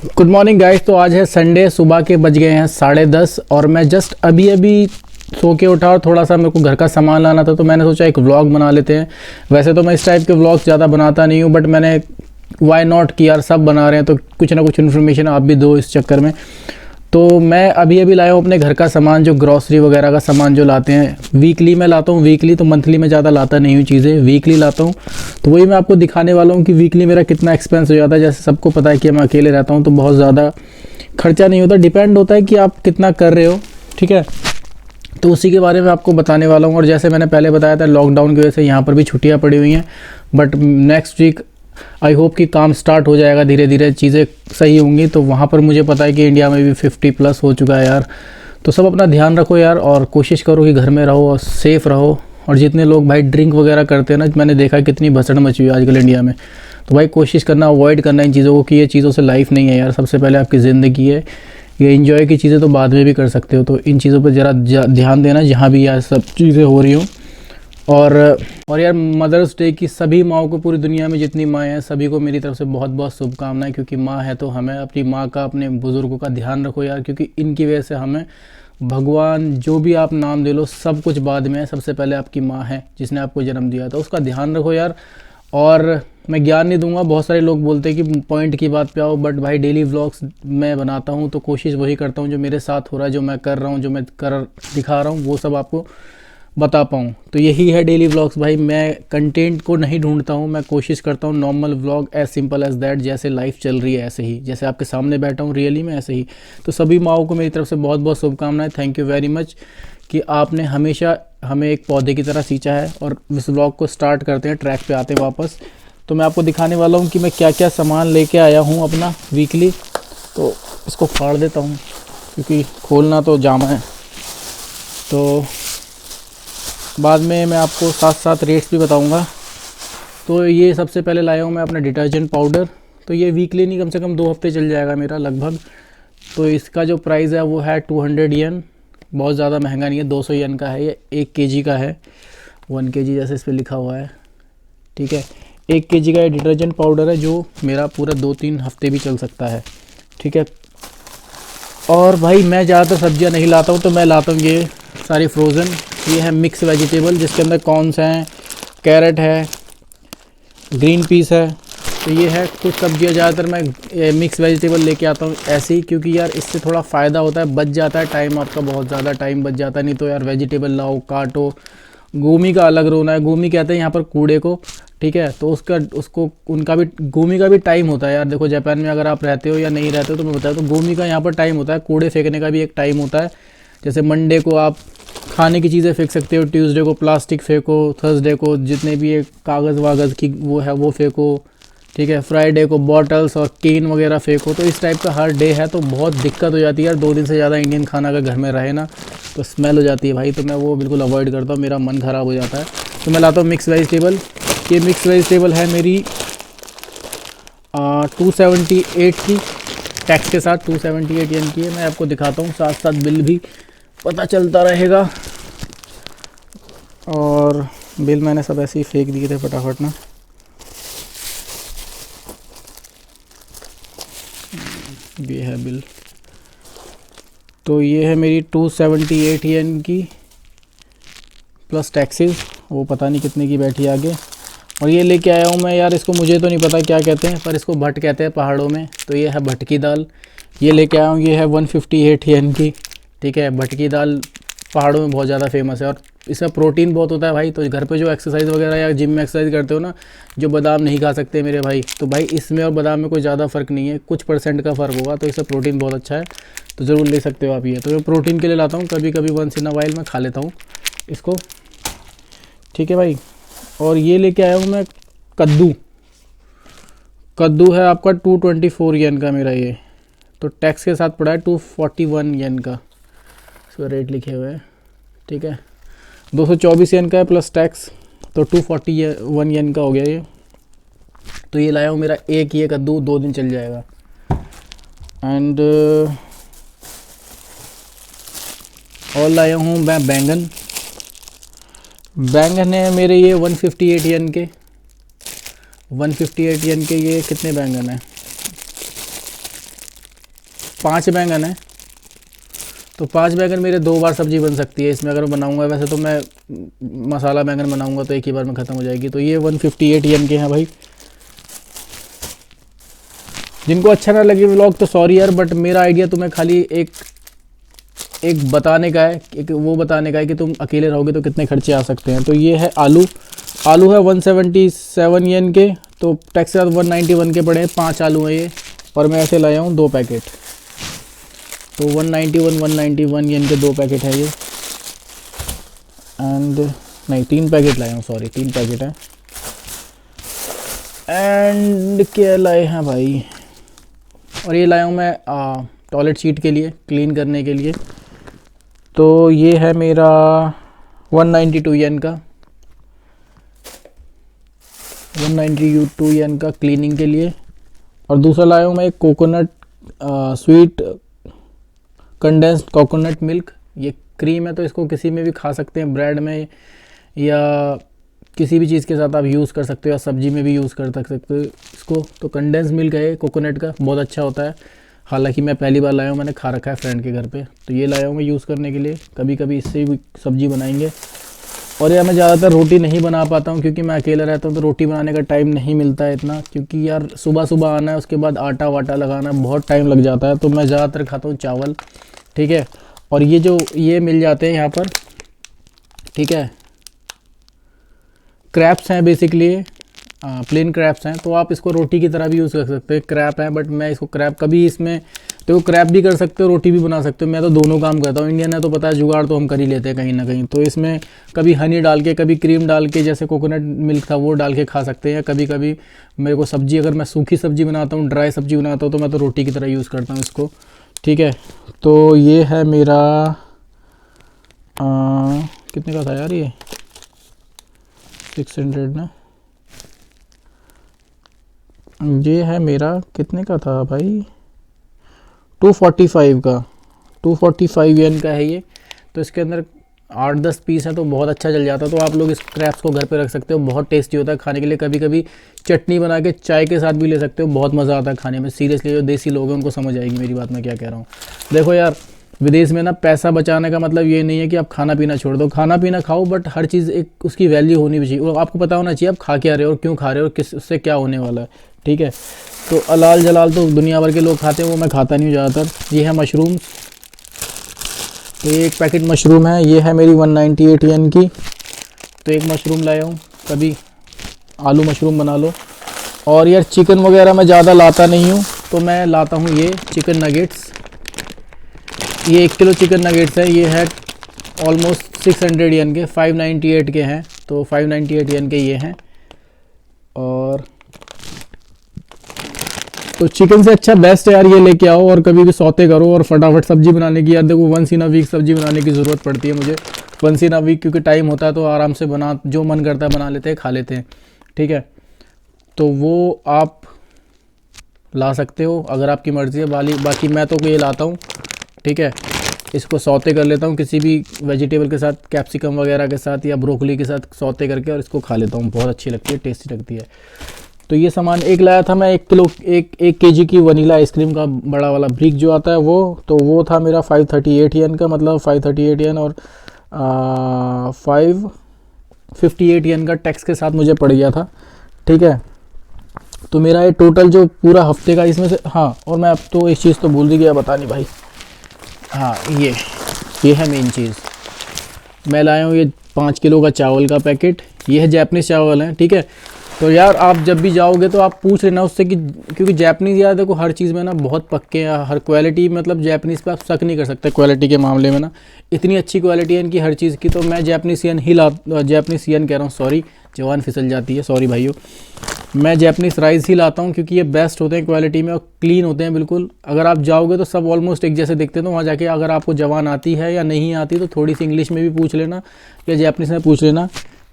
Good morning guys. तो आज है संडे, सुबह के बज गए हैं 10:30 और मैं जस्ट अभी अभी सो के उठा और थोड़ा सा मेरे को घर का सामान लाना था, तो मैंने सोचा एक व्लॉग बना लेते हैं। वैसे तो मैं इस टाइप के व्लॉग्स ज़्यादा बनाता नहीं हूँ, बट मैंने वाई नॉट कि यार सब बना रहे हैं तो कुछ ना कुछ इन्फॉर्मेशन आप भी दो इस चक्कर में। तो मैं अभी अभी लाया हूँ अपने घर का सामान, जो ग्रॉसरी वगैरह का सामान जो लाते हैं वीकली मैं लाता हूँ। वीकली तो मंथली में ज़्यादा लाता नहीं हूँ चीज़ें, वीकली लाता हूँ। तो वही मैं आपको दिखाने वाला हूँ कि वीकली मेरा कितना एक्सपेंस हो जाता है। जैसे सबको पता है कि मैं अकेले रहता हूँ तो बहुत ज़्यादा खर्चा नहीं होता, डिपेंड होता है कि आप कितना कर रहे हो, ठीक है। तो उसी के बारे में आपको बताने वाला हूँ। और जैसे मैंने पहले बताया था, लॉकडाउन की वजह से यहाँ पर भी छुट्टियाँ पड़ी हुई हैं, but next week I hope कि काम स्टार्ट हो जाएगा, धीरे धीरे चीज़ें सही होंगी। तो वहाँ पर मुझे पता है कि इंडिया में भी 50+ हो चुका है यार। तो सब अपना ध्यान रखो यार, और कोशिश करो कि घर में रहो और सेफ़ रहो। और जितने लोग भाई ड्रिंक वगैरह करते हैं ना, मैंने देखा है कितनी भसड़ मची हुई है आजकल इंडिया में। तो भाई कोशिश करना, अवॉइड करना इन चीज़ों को, कि ये चीज़ों से लाइफ नहीं है यार। सबसे पहले आपकी ज़िंदगी है, ये इन्जॉय की चीज़ें तो बाद में भी कर सकते हो। तो इन चीज़ों पर ज़रा ध्यान देना जहाँ भी यार सब चीज़ें हो रही हों। और यार मदर्स डे की सभी माँओं को, पूरी दुनिया में जितनी माँ हैं सभी को मेरी तरफ से बहुत बहुत शुभकामनाएं। क्योंकि माँ है तो हमें अपनी माँ का, अपने बुज़ुर्गों का ध्यान रखो यार, क्योंकि इनकी वजह से हमें भगवान, जो भी आप नाम दे लो, सब कुछ बाद में है। सबसे पहले आपकी माँ है जिसने आपको जन्म दिया था, उसका ध्यान रखो यार। और मैं ज्ञान नहीं दूंगा, बहुत सारे लोग बोलते हैं कि पॉइंट की बात पे आओ, बट भाई डेली व्लॉग्स मैं बनाता हूँ तो कोशिश वही करता हूँ जो मेरे साथ हो रहा है, जो मैं कर रहा हूँ, जो मैं कर दिखा रहा हूँ, वो सब आपको बता पाऊँ। तो यही है डेली व्लॉग्स भाई। मैं कंटेंट को नहीं ढूंढता हूँ, मैं कोशिश करता हूँ normal vlog, as simple as that. जैसे लाइफ चल रही है ऐसे ही, जैसे आपके सामने बैठा हूँ रियली में, ऐसे ही। तो सभी माँओं को मेरी तरफ से बहुत बहुत शुभकामनाएं। थैंक यू वेरी मच कि आपने हमेशा हमें एक पौधे की तरह सींचा है। और इस व्लॉग को स्टार्ट करते हैं, ट्रैक पे आते हैं वापस। तो मैं आपको दिखाने वाला हूँ कि मैं क्या क्या सामान लेके आया हूँ अपना वीकली। तो इसको फाड़ देता हूँ क्योंकि खोलना तो जामा है। तो बाद में मैं आपको साथ साथ रेट्स भी बताऊंगा। तो ये सबसे पहले लाया हूँ मैं अपना डिटर्जेंट पाउडर। तो ये वीकली नहीं, कम से कम 2 हफ्ते चल जाएगा मेरा लगभग। तो इसका जो प्राइस है वो है 200 येन। बहुत ज़्यादा महंगा नहीं है, 200 येन का है। ये 1 kg का है, 1 kg जैसे इस पर लिखा हुआ है, ठीक है। 1 kg का ये डिटर्जेंट पाउडर है जो मेरा पूरा 2-3 हफ्ते भी चल सकता है, ठीक है। और भाई मैं ज़्यादातर सब्जियां नहीं लाता हूँ, तो मैं लाता हूँ ये सारी फ्रोज़न। ये है मिक्स वेजिटेबल, जिसके अंदर कॉर्न्स हैं, कैरेट है, ग्रीन पीस है। तो ये है कुछ सब्जियां। ज़्यादातर मैं मिक्स वेजिटेबल लेके आता हूँ ऐसे ही, क्योंकि यार इससे थोड़ा फ़ायदा होता है, बच जाता है टाइम आपका, बहुत ज़्यादा टाइम बच जाता है। नहीं तो यार वेजिटेबल लाओ, काटो, गोमी का अलग रोना है। गोमी कहते हैं यहाँ पर कूड़े को, ठीक है। तो उसको उनका भी, गोमी का भी टाइम होता है यार। देखो जापान में अगर आप रहते हो या नहीं रहते हो तो मैं बताया, तो गोमी का यहाँ पर टाइम होता है, कूड़े फेंकने का भी एक टाइम होता है। जैसे मंडे को आप खाने की चीज़ें फेंक सकते हो, ट्यूसडे को प्लास्टिक फेंको, थर्सडे को जितने भी एक कागज़ वागज़ की वो है वो फेंको, ठीक है। फ्राइडे को बॉटल्स और केन वगैरह फेंको। तो इस टाइप का हर डे है, तो बहुत दिक्कत हो जाती है यार। 2 दिन से ज़्यादा इंडियन खाना अगर घर में रहे ना तो स्मेल हो जाती है भाई। तो मैं वो बिल्कुल अवॉइड करता हूँ, मेरा मन ख़राब हो जाता है। तो मैं लाता हूँ मिक्स वेजिटेबल। ये मिक्स वेजिटेबल है मेरी 278 की, टैक्स के साथ 278 येन की है। मैं आपको दिखाता हूँ, साथ साथ बिल भी पता चलता रहेगा। और बिल मैंने सब ऐसे ही फेंक दिए थे फटाफट ना। ये है बिल। तो ये है मेरी 278 येन की प्लस टैक्सेस, वो पता नहीं कितने की बैठी आगे। और ये लेके आया हूँ मैं यार, इसको मुझे तो नहीं पता क्या कहते हैं, पर इसको भट कहते हैं पहाड़ों में। तो ये है भटकी दाल, ये लेके आया हूँ। ये है 158 येन की, ठीक है। भटकी दाल पहाड़ों में बहुत ज़्यादा फेमस है, और इसमें प्रोटीन बहुत होता है भाई। तो घर पे जो एक्सरसाइज वगैरह या जिम में एक्सरसाइज करते हो ना, जो बादाम नहीं खा सकते मेरे भाई, तो भाई इसमें और बादाम में कोई ज़्यादा फ़र्क नहीं है, कुछ % का फ़र्क होगा। तो इससे प्रोटीन बहुत अच्छा है, तो ज़रूर ले सकते हो आप ये। तो मैं प्रोटीन के लिए लाता हूँ, कभी कभी वंस इन अ वाइल मैं खा लेता हूँ इसको, ठीक है भाई। और ये लेके आया हूँ मैं कद्दू। कद्दू है आपका 224 येन का मेरा ये। तो टैक्स के साथ पड़ा है 241 येन का, इसका रेट लिखे हुए हैं, ठीक है। 224 येन का है प्लस टैक्स, तो 241 येन का हो गया ये। तो ये लाया हूँ मेरा एक ये कद्दू, 2 दिन चल जाएगा। एंड और लाया हूँ मैं बैंगन। बैंगन है मेरे ये 158 येन के। 158 येन के ये कितने बैंगन हैं, 5 बैंगन है, तो 5 बैंगन मेरे 2 बार सब्जी बन सकती है इसमें अगर मैं बनाऊंगा। वैसे तो मैं मसाला बैंगन बनाऊंगा तो एक ही बार में ख़त्म हो जाएगी। तो ये 158 येन के हैं भाई। जिनको अच्छा ना लगे व्लॉग तो सॉरी यार, बट मेरा आइडिया तुम्हें खाली एक बताने का है, एक वो बताने का है कि तुम अकेले रहोगे तो कितने खर्चे आ सकते हैं। तो ये है आलू है 177 येन के, तो टैक्स के साथ 191 के पड़े हैं। 5 आलू हैं ये, और मैं ऐसे लाया हूँ 2 पैकेट, तो 191 येन के 2 पैकेट है ये। एंड नहीं 3 पैकेट लाया हूँ, सॉरी 3 पैकेट है। एंड क्या लाए हैं भाई, और ये लाया हूँ मैं टॉयलेट सीट के लिए, क्लीन करने के लिए। तो ये है मेरा 192 येन का, 192 येन का क्लीनिंग के लिए। और दूसरा लाया हूँ मैं एक coconut sweet condensed coconut milk. ये क्रीम है, तो इसको किसी में भी खा सकते हैं, ब्रेड में या किसी भी चीज़ के साथ आप यूज़ कर सकते हो, या सब्जी में भी यूज़ कर सकते हो इसको। तो कंडेंस मिल्क है कोकोनट का, बहुत अच्छा होता है। हालांकि मैं पहली बार लाया हूँ, मैंने खा रखा है फ्रेंड के घर पे, तो ये लाया हूँ मैं यूज़ करने के लिए। कभी कभी इससे भी सब्जी बनाएंगे। और यार मैं ज़्यादातर रोटी नहीं बना पाता हूँ क्योंकि मैं अकेला रहता हूँ, तो रोटी बनाने का टाइम नहीं मिलता है इतना, क्योंकि यार सुबह सुबह आना है, उसके बाद आटा वाटा लगाना बहुत टाइम लग जाता है। तो मैं ज़्यादातर खाता हूँ चावल, ठीक है। और ये जो ये मिल जाते हैं यहाँ पर, ठीक है, क्रैप्स हैं बेसिकली, प्लेन क्रैप्स हैं, तो आप इसको रोटी की तरह भी यूज़ कर सकते हैं। क्रैप है, बट मैं इसको क्रैप कभी इसमें तो क्रैप भी कर सकते हो, रोटी भी बना सकते हो। मैं तो दोनों काम करता हूँ। इंडियन है तो पता है जुगाड़ तो हम कर ही लेते हैं कहीं ना कहीं। तो इसमें कभी हनी डाल के, कभी क्रीम डाल के, जैसे कोकोनट मिल्क था वो डाल के खा सकते हैं। कभी कभी मेरे को सब्जी, अगर मैं सूखी सब्जी बनाता हूँ, ड्राई सब्जी बनाता हूँ, तो मैं तो रोटी की तरह यूज़ करता हूँ इसको, ठीक है। तो ये है मेरा कितने का था यार ये, 600 ना, ये है मेरा कितने का था भाई, 245 का, 245 येन का है ये। तो इसके अंदर 8-10 पीस है, तो बहुत अच्छा चल जाता है। तो आप लोग इस क्रैप्स को घर पे रख सकते हो, बहुत टेस्टी होता है खाने के लिए। कभी कभी चटनी बना के चाय के साथ भी ले सकते हो, बहुत मज़ा आता है खाने में। सीरियसली जो देसी लोग हैं उनको समझ आएगी मेरी बात, मैं क्या कह रहा हूँ। देखो यार, विदेश में ना पैसा बचाने का मतलब ये नहीं है कि आप खाना पीना छोड़ दो, खाना पीना खाओ, बट हर चीज़ एक उसकी वैल्यू होनी भी चाहिए। और आपको पता होना चाहिए आप खा क्या रहे हो और क्यों खा रहे हो और किस उससे क्या होने वाला है, ठीक है। तो अलाल जलाल तो दुनिया भर के लोग खाते हैं, वो मैं खाता नहीं हूँ ज़्यादातर। ये है मशरूम, तो ये एक पैकेट मशरूम है, ये है मेरी 198 येन की। तो एक मशरूम लाया हूँ, कभी आलू मशरूम बना लो। और यार चिकन वगैरह मैं ज़्यादा लाता नहीं हूँ, तो मैं लाता हूँ ये चिकन नगेट्स। ये 1 किलो चिकन नगेट्स है, ये है ऑलमोस्ट 600 येन के, 598 के हैं। तो 598 येन के ये हैं। और तो चिकन से अच्छा बेस्ट है यार ये लेके आओ, और कभी भी सौते करो और फटाफट सब्जी बनाने की। यार देखो, वंस इन अ वीक सब्जी बनाने की ज़रूरत पड़ती है मुझे, वंस इन अ वीक, क्योंकि टाइम होता है तो आराम से बना, जो मन करता है बना लेते हैं, खा लेते हैं, ठीक है। तो वो आप ला सकते हो अगर आपकी मर्ज़ी है। बाकी मैं तो ये लाता हूँ, ठीक है। इसको सौते कर लेता हूँ किसी भी वेजिटेबल के साथ, कैप्सिकम वगैरह के साथ या ब्रोकली के साथ सौते करके, और इसको खा लेता हूँ। बहुत अच्छी लगती है, टेस्टी लगती है। तो ये सामान एक लाया था मैं, 1 केजी की वनीला आइसक्रीम का बड़ा वाला ब्रिक जो आता है वो, तो वो था मेरा 538 येन का, मतलब 538 येन, और 558 येन का टैक्स के साथ मुझे पड़ गया था, ठीक है। तो मेरा ये टोटल जो पूरा हफ्ते का इसमें से, हाँ, और मैं अब तो एक चीज़ तो भूल ही गया बतानी भाई, हाँ, ये है मेन चीज़। मैं लाया हूँ ये 5 किलो का चावल का पैकेट। ये है जैपनीज़ चावल है, ठीक है। तो यार आप जब भी जाओगे तो आप पूछ लेना उससे कि, क्योंकि जैपनीज़ यार देखो हर चीज़ में ना बहुत पक्के हैं, हर क्वालिटी, मतलब जैपनीज़ पे आप शक नहीं कर सकते क्वालिटी के मामले में ना, इतनी अच्छी क्वालिटी है इनकी हर चीज़ की। तो मैं जैपनीज़ यन कह रहा हूँ, सॉरी, जवान फिसल जाती है, सॉरी भाइयों। मैं जैपनीज़ राइस ही लाता हूँ क्योंकि ये बेस्ट होते हैं क्वालिटी में और क्लीन होते हैं बिल्कुल। अगर आप जाओगे तो सब ऑलमोस्ट एक जैसे दिखते हैं, तो वहाँ जाके अगर आपको जवान आती है या नहीं आती तो थोड़ी सी इंग्लिश में भी पूछ लेना या जैपनीज़ में पूछ लेना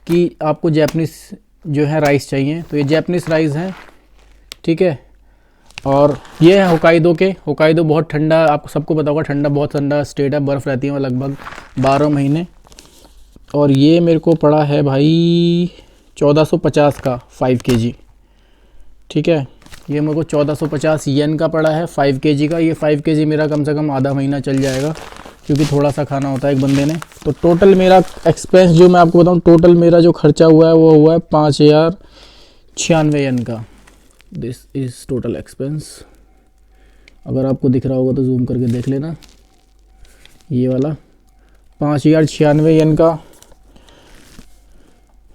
कि आपको जैपनीज़ जो है राइस चाहिए। तो ये जैपनीज़ राइस हैं, ठीक है। और ये है होकाइडो के। होकाइडो बहुत ठंडा, आपको सबको पता होगा, ठंडा, बहुत ठंडा स्टेट है, बर्फ़ रहती है लगभग 12 महीने। और ये मेरे को पड़ा है भाई 1450 का 5 केजी, ठीक है। ये मेरे को 1450 येन का पड़ा है 5 केजी का। ये 5 केजी मेरा कम से कम आधा महीना चल जाएगा, क्योंकि थोड़ा सा खाना होता है एक बंदे ने। तो टोटल मेरा एक्सपेंस जो मैं आपको बताऊं, टोटल मेरा जो खर्चा हुआ है वो हुआ है 5096 येन का। This is total expense. अगर आपको दिख रहा होगा तो जूम करके देख लेना। ये वाला 5096 येन का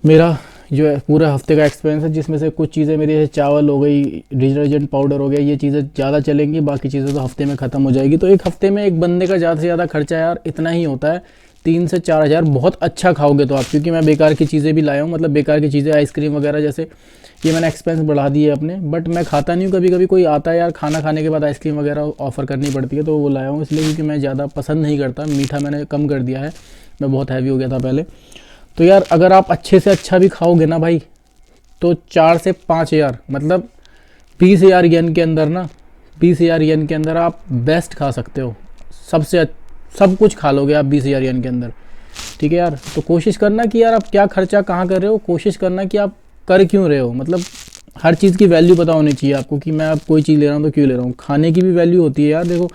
मेरा जो है पूरा हफ्ते का एक्सपेंस है, जिसमें से कुछ चीज़ें मेरी जैसे चावल हो गई, डिटर्जेंट पाउडर हो गया, ये चीज़ें ज़्यादा चलेंगी, बाकी चीज़ें तो हफ्ते में ख़त्म हो जाएगी। तो एक हफ्ते में एक बंदे का ज़्यादा से ज़्यादा खर्चा यार इतना ही होता है, 3 से 4 हज़ार। बहुत अच्छा खाओगे तो आप, क्योंकि मैं बेकार की चीज़ें भी लाया हूँ, मतलब बेकार की चीज़ें आइसक्रीम वगैरह जैसे, ये मैंने एक्सपेंस बढ़ा दिए अपने, बट मैं खाता नहीं हूँ। कभी कभी कोई आता है यार, खाना खाने के बाद आइसक्रीम वगैरह ऑफ़र करनी पड़ती है, तो वो लाया हूँ इसलिए, क्योंकि मैं ज़्यादा पसंद नहीं करता मीठा, मैंने कम कर दिया है, मैं बहुत हैवी हो गया था पहले। तो यार अगर आप अच्छे से अच्छा भी खाओगे ना भाई, तो 4 से 5 हज़ार, मतलब 20,000 येन के अंदर ना, 20,000 येन के अंदर आप बेस्ट खा सकते हो। सब कुछ खा लोगे आप 20,000 येन के अंदर, ठीक है यार। तो कोशिश करना कि यार आप क्या खर्चा कहाँ कर रहे हो, कोशिश करना कि आप कर क्यों रहे हो, मतलब हर चीज़ की वैल्यू पता होनी चाहिए आपको, कि मैं अब कोई चीज़ ले रहा हूँ तो क्यों ले रहा हूँ। खाने की भी वैल्यू होती है यार। देखो,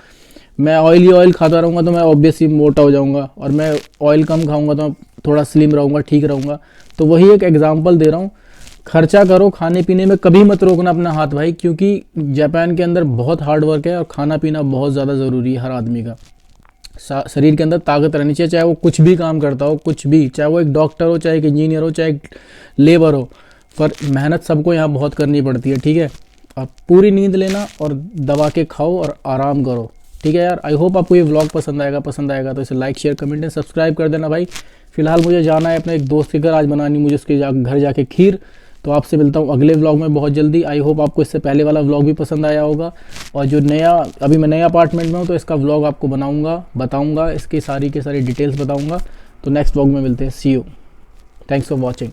मैं ऑयल खाता रहूँगा तो मैं ऑब्वियसली मोटा हो जाऊँगा, और मैं ऑयल कम खाऊँगा तो थोड़ा स्लिम रहूँगा, ठीक रहूँगा। तो वही एक एग्जाम्पल दे रहा हूँ। खर्चा करो, खाने पीने में कभी मत रोकना अपना हाथ भाई, क्योंकि जापान के अंदर बहुत हार्ड वर्क है, और खाना पीना बहुत ज़्यादा ज़रूरी है हर आदमी का। शरीर के अंदर ताकत रहनी चाहिए, चाहे वो कुछ भी काम करता हो, कुछ भी, चाहे वो एक डॉक्टर हो, चाहे एक इंजीनियर हो, चाहे एक लेबर हो, पर मेहनत सबको यहाँ बहुत करनी पड़ती है, ठीक है। आप पूरी नींद लेना और दबा के खाओ और आराम करो, ठीक है यार। आई होप आपको ये व्लॉग पसंद आएगा तो इसे like share comment and subscribe कर देना भाई। फिलहाल मुझे जाना है अपने एक दोस्त के घर, आज बनानी मुझे उसके घर जाके खीर। तो आपसे मिलता हूँ अगले व्लॉग में बहुत जल्दी। आई होप आपको इससे पहले वाला व्लॉग भी पसंद आया होगा, और जो अभी मैं नया अपार्टमेंट में हूँ, तो इसका व्लॉग आपको बताऊँगा, इसकी सारी डिटेल्स बताऊँगा। तो नेक्स्ट व्लॉग में मिलते हैं। सी यू, थैंक्स फॉर वॉचिंग।